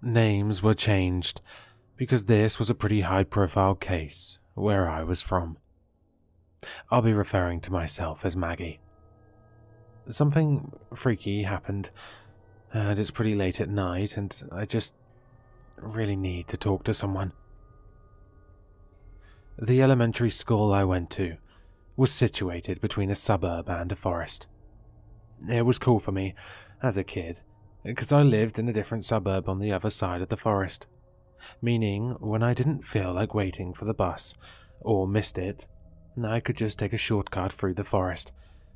Names were changed, because this was a pretty high-profile case where I was from. I'll be referring to myself as Maggie. Something freaky happened, and it's pretty late at night, and I just really need to talk to someone. The elementary school I went to was situated between a suburb and a forest. It was cool for me, as a kid, because I lived in a different suburb on the other side of the forest, meaning when I didn't feel like waiting for the bus, or missed it, I could just take a shortcut through the forest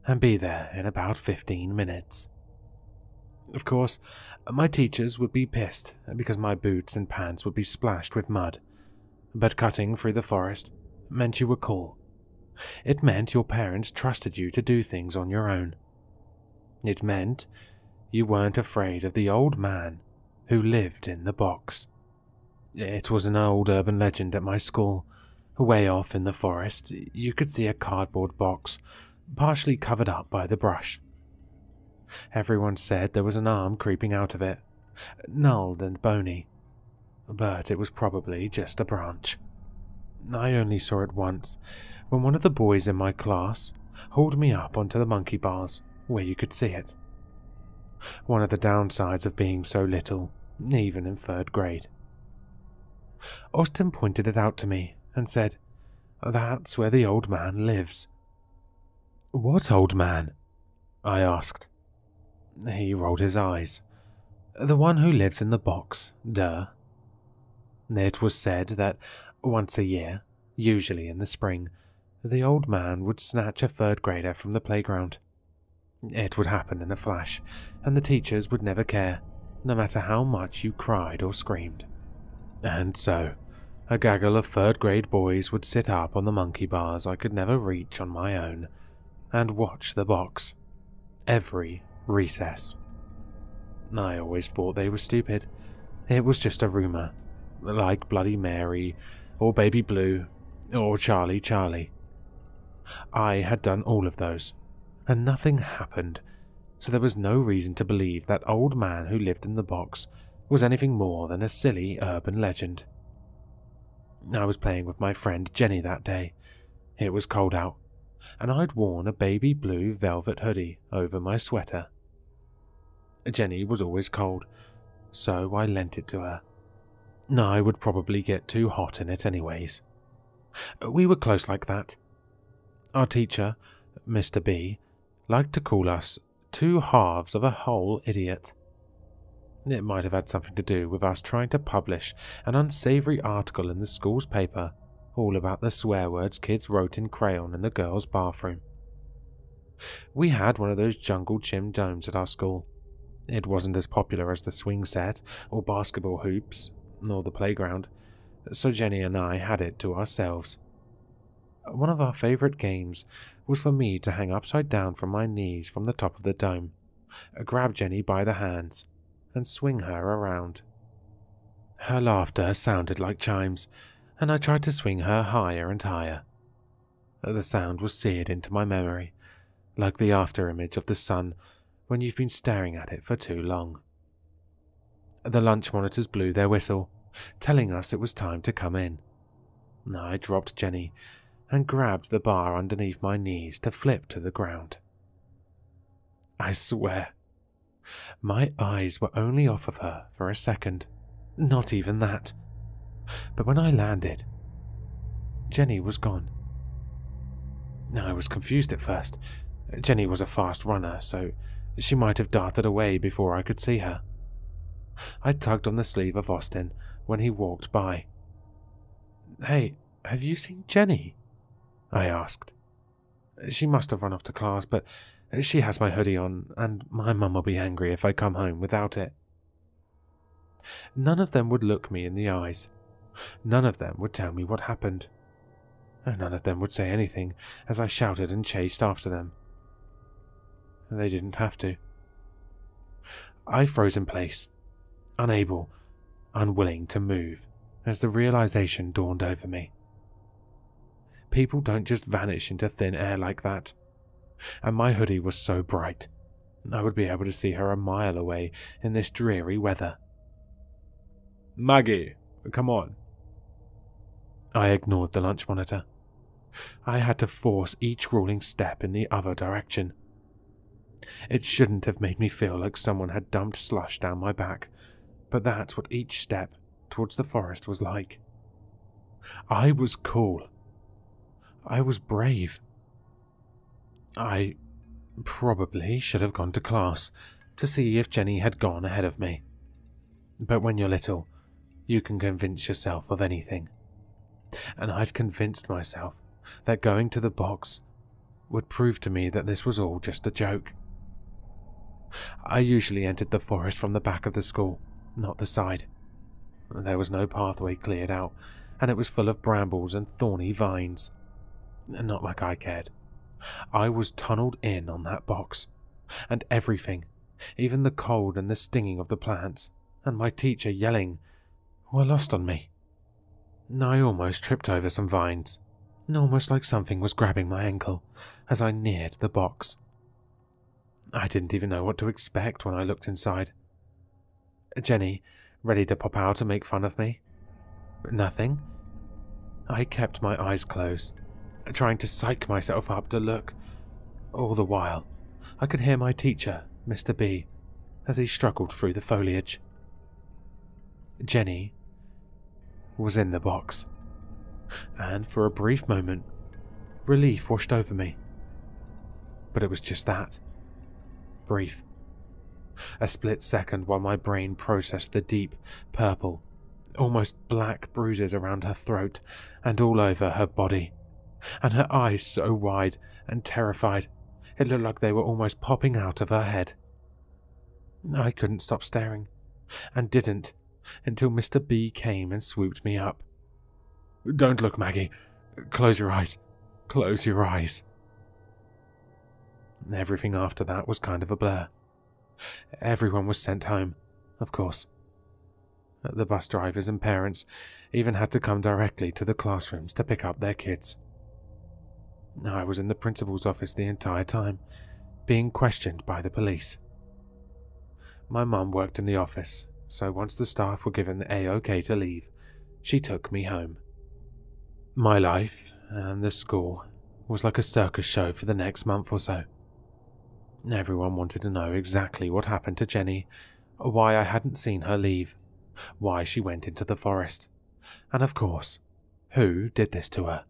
and be there in about 15 minutes. Of course, my teachers would be pissed because my boots and pants would be splashed with mud, but cutting through the forest meant you were cool. It meant your parents trusted you to do things on your own. It meant you weren't afraid of the old man who lived in the box. It was an old urban legend at my school. Way off in the forest, you could see a cardboard box, partially covered up by the brush. Everyone said there was an arm creeping out of it, gnarled and bony, but it was probably just a branch. I only saw it once, when one of the boys in my class hauled me up onto the monkey bars where you could see it. One of the downsides of being so little, even in 3rd grade. Austin pointed it out to me and said, "That's where the old man lives." "What old man?" I asked. He rolled his eyes. "The one who lives in the box, duh." It was said that once a year, usually in the spring, the old man would snatch a 3rd grader from the playground. It would happen in a flash, and the teachers would never care, no matter how much you cried or screamed. And so, a gaggle of 3rd grade boys would sit up on the monkey bars I could never reach on my own, and watch the box. Every recess. I always thought they were stupid. It was just a rumor, like Bloody Mary, or Baby Blue, or Charlie Charlie. I had done all of those, and nothing happened, so there was no reason to believe that old man who lived in the box was anything more than a silly urban legend. I was playing with my friend Jenny that day. It was cold out, and I'd worn a baby blue velvet hoodie over my sweater. Jenny was always cold, so I lent it to her. I would probably get too hot in it anyways. We were close like that. Our teacher, Mr. B, liked to call us 2 halves of a whole idiot. It might have had something to do with us trying to publish an unsavory article in the school's paper all about the swear words kids wrote in crayon in the girls' bathroom. We had one of those jungle gym domes at our school. It wasn't as popular as the swing set or basketball hoops nor the playground, so Jenny and I had it to ourselves. One of our favorite games was for me to hang upside down from my knees from the top of the dome, grab Jenny by the hands, and swing her around. Her laughter sounded like chimes, and I tried to swing her higher and higher. The sound was seared into my memory, like the after-image of the sun when you've been staring at it for too long. The lunch monitors blew their whistle, telling us it was time to come in. I dropped Jenny and grabbed the bar underneath my knees to flip to the ground. I swear, my eyes were only off of her for a second, not even that. But when I landed, Jenny was gone. I was confused at first. Jenny was a fast runner, so she might have darted away before I could see her. I tugged on the sleeve of Austin when he walked by. "Hey, have you seen Jenny?" I asked. "She must have run off to class, but she has my hoodie on, and my mum will be angry if I come home without it." None of them would look me in the eyes. None of them would tell me what happened. None of them would say anything as I shouted and chased after them. They didn't have to. I froze in place, unable, unwilling to move, as the realization dawned over me. People don't just vanish into thin air like that. And my hoodie was so bright, I would be able to see her a mile away in this dreary weather. Maggie, come on. I ignored the lunch monitor. I had to force each rolling step in the other direction. It shouldn't have made me feel like someone had dumped slush down my back, but that's what each step towards the forest was like. I was cool. I was brave. I probably should have gone to class to see if Jenny had gone ahead of me. But when you're little, you can convince yourself of anything. And I'd convinced myself that going to the box would prove to me that this was all just a joke. I usually entered the forest from the back of the school, not the side. There was no pathway cleared out, and it was full of brambles and thorny vines. Not like I cared. I was tunneled in on that box, and everything, even the cold and the stinging of the plants, and my teacher yelling, were lost on me. I almost tripped over some vines, almost like something was grabbing my ankle as I neared the box. I didn't even know what to expect when I looked inside. Jenny, ready to pop out and make fun of me? Nothing. I kept my eyes closed, trying to psych myself up to look. All the while, I could hear my teacher, Mr. B, as he struggled through the foliage. Jenny was in the box, and for a brief moment, relief washed over me. But it was just that. Brief. A split second while my brain processed the deep, purple, almost black bruises around her throat and all over her body, and her eyes so wide and terrified it looked like they were almost popping out of her head. I couldn't stop staring, and didn't until Mr. B came and swooped me up. "Don't look, Maggie. Close your eyes. Close your eyes." Everything after that was kind of a blur. Everyone was sent home, of course. The bus drivers and parents even had to come directly to the classrooms to pick up their kids. I was in the principal's office the entire time, being questioned by the police. My mum worked in the office, so once the staff were given the A-OK to leave, she took me home. My life and the school was like a circus show for the next month or so. Everyone wanted to know exactly what happened to Jenny, why I hadn't seen her leave, why she went into the forest, and of course, who did this to her.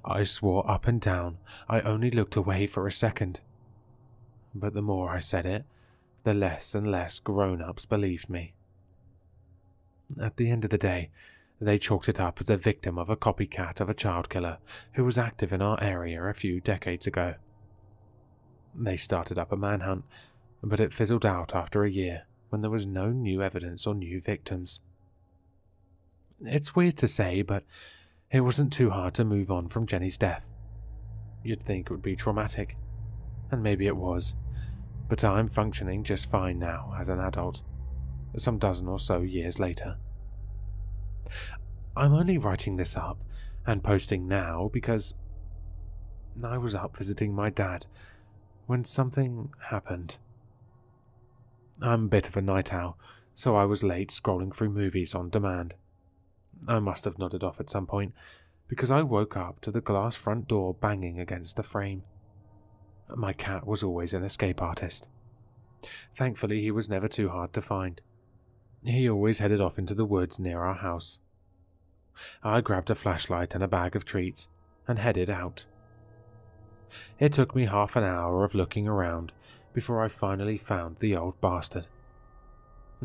I swore up and down I only looked away for a second, but the more I said it, the less and less grown-ups believed me. At the end of the day, they chalked it up as a victim of a copycat of a child killer who was active in our area a few decades ago. They started up a manhunt, but it fizzled out after a year when there was no new evidence or new victims. It's weird to say, but it wasn't too hard to move on from Jenny's death. You'd think it would be traumatic, and maybe it was, but I'm functioning just fine now as an adult, some dozen or so years later. I'm only writing this up and posting now because I was up visiting my dad when something happened. I'm a bit of a night owl, so I was late scrolling through movies on demand. I must have nodded off at some point, because I woke up to the glass front door banging against the frame. My cat was always an escape artist. Thankfully, he was never too hard to find. He always headed off into the woods near our house. I grabbed a flashlight and a bag of treats and headed out. It took me half an hour of looking around before I finally found the old bastard.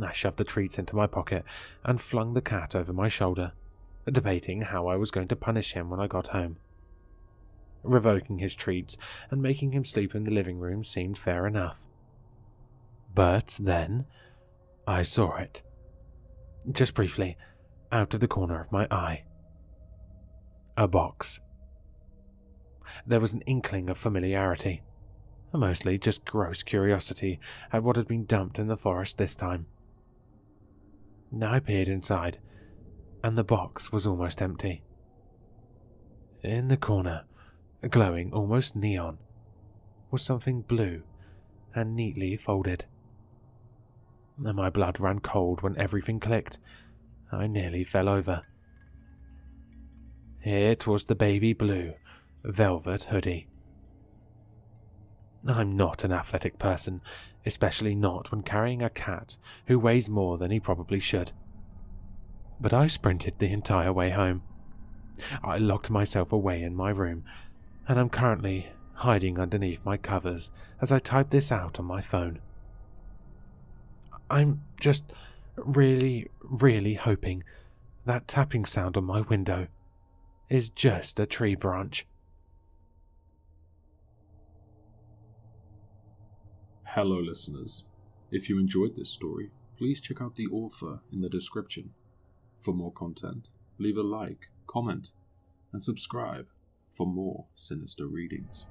I shoved the treats into my pocket and flung the cat over my shoulder, debating how I was going to punish him when I got home. Revoking his treats and making him sleep in the living room seemed fair enough. But then I saw it. Just briefly, out of the corner of my eye. A box. There was an inkling of familiarity, mostly just gross curiosity at what had been dumped in the forest this time. I peered inside, and the box was almost empty. In the corner, glowing almost neon, was something blue and neatly folded. and my blood ran cold when everything clicked. I nearly fell over. It was the baby blue velvet hoodie. I'm not an athletic person, especially not when carrying a cat who weighs more than he probably should. But I sprinted the entire way home. I locked myself away in my room, and I'm currently hiding underneath my covers as I type this out on my phone. I'm just really, really hoping that tapping sound on my window is just a tree branch. Hello listeners, if you enjoyed this story, please check out the author in the description. For more content, leave a like, comment, and subscribe for more sinister readings.